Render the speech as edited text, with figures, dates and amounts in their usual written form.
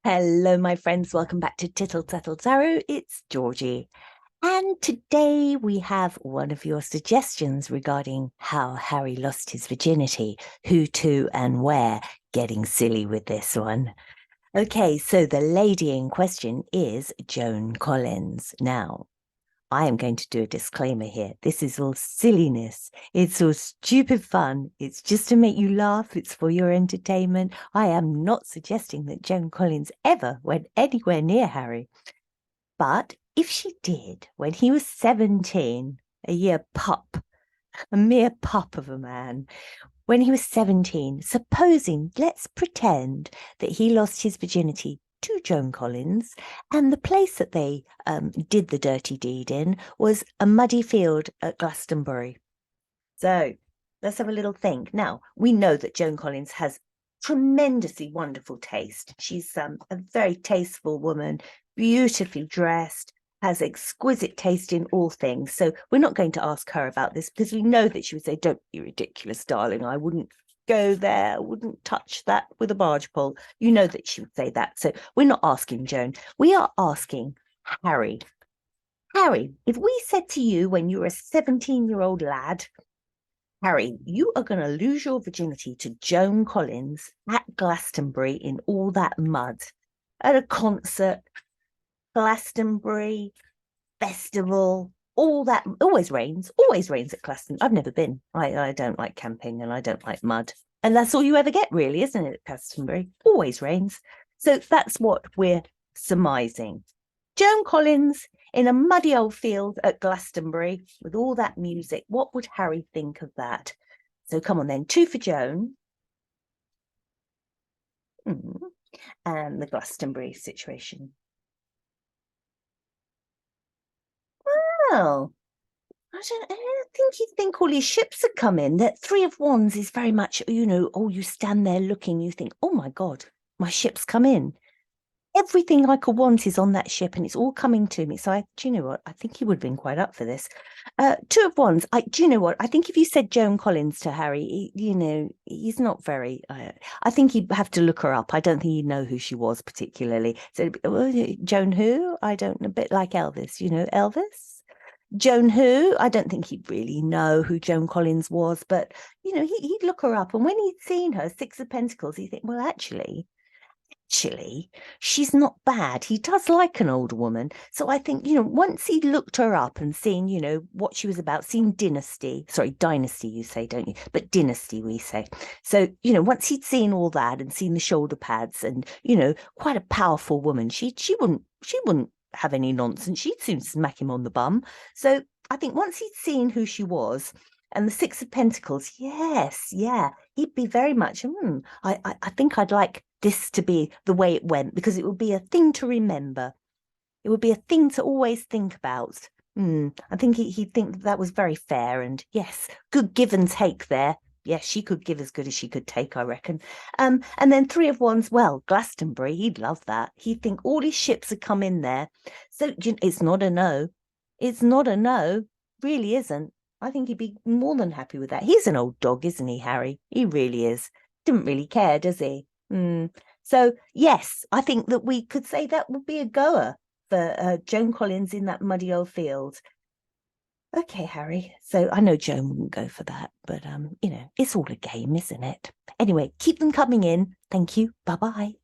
Hello, my friends. Welcome back to Tittle Tattle Tarot. It's Georgie. And today we have one of your suggestions regarding how Harry lost his virginity, who to and where. Getting silly with this one. Okay, so the lady in question is Joan Collins. Now, I am going to do a disclaimer here. This is all silliness. It's all stupid fun. It's just to make you laugh. It's for your entertainment. I am not suggesting that Joan Collins ever went anywhere near Harry. But if she did, when he was 17, a mere pup of a man, when he was 17, supposing, let's pretend that he lost his virginity to Joan Collins, and the place that they did the dirty deed in was a muddy field at Glastonbury. So let's have a little think. Now, we know that Joan Collins has tremendously wonderful taste. She's a very tasteful woman, beautifully dressed, has exquisite taste in all things. So we're not going to ask her about this because we know that she would say, don't be ridiculous, darling. I wouldn't go there, wouldn't touch that with a barge pole. You know that she would say that. So we're not asking Joan. We are asking Harry. Harry, if we said to you when you were a 17-year-old lad, Harry, you are going to lose your virginity to Joan Collins at Glastonbury in all that mud, at a concert, Glastonbury, festival, all that. Always rains at Glastonbury. I've never been. I don't like camping and I don't like mud. And that's all you ever get, really, isn't it, at Glastonbury? Always rains. So that's what we're surmising. Joan Collins in a muddy old field at Glastonbury with all that music. What would Harry think of that? So come on then, 2 for Joan. And the Glastonbury situation. Well, I think you'd think all his ships had come in. That 3 of Wands is very much, you stand there looking, you think, oh my God, my ship's come in. Everything I could want is on that ship and it's all coming to me. So do you know what? I think he would have been quite up for this. 2 of Wands. Do you know what? I think if you said Joan Collins to Harry, he's not very, I think he'd have to look her up. I don't think he'd know who she was particularly. So Joan who? I don't know, a bit like Elvis, Elvis? Joan who? I don't think he'd really know who Joan Collins was, but, he'd look her up. And when he'd seen her, 6 of Pentacles, he'd think, well, actually, she's not bad. He does like an older woman. So I think, once he looked her up and seen, what she was about, seen dynasty, you say, don't you? But dynasty, we say. So, once he'd seen all that and seen the shoulder pads and, quite a powerful woman, she wouldn't have any nonsense. She'd soon smack him on the bum. So I think once he'd seen who she was, and the 6 of Pentacles, yes, yeah, he'd be very much, I think I'd like this to be the way it went, because it would be a thing to remember. It would be a thing to always think about. I think he'd think that was very fair. And yes, good give and take there. Yes, she could give as good as she could take, I reckon. And then 3 of Wands, well, Glastonbury, he'd love that. He'd think all his ships had come in there. So it's not a no. It's not a no. Really isn't. I think he'd be more than happy with that. He's an old dog, isn't he, Harry? He really is. Didn't really care, does he? So, yes, I think that we could say that would be a goer for Joan Collins in that muddy old field. Okay, Harry. So I know Joan wouldn't go for that, but, it's all a game, isn't it? Anyway, keep them coming in. Thank you. Bye-bye.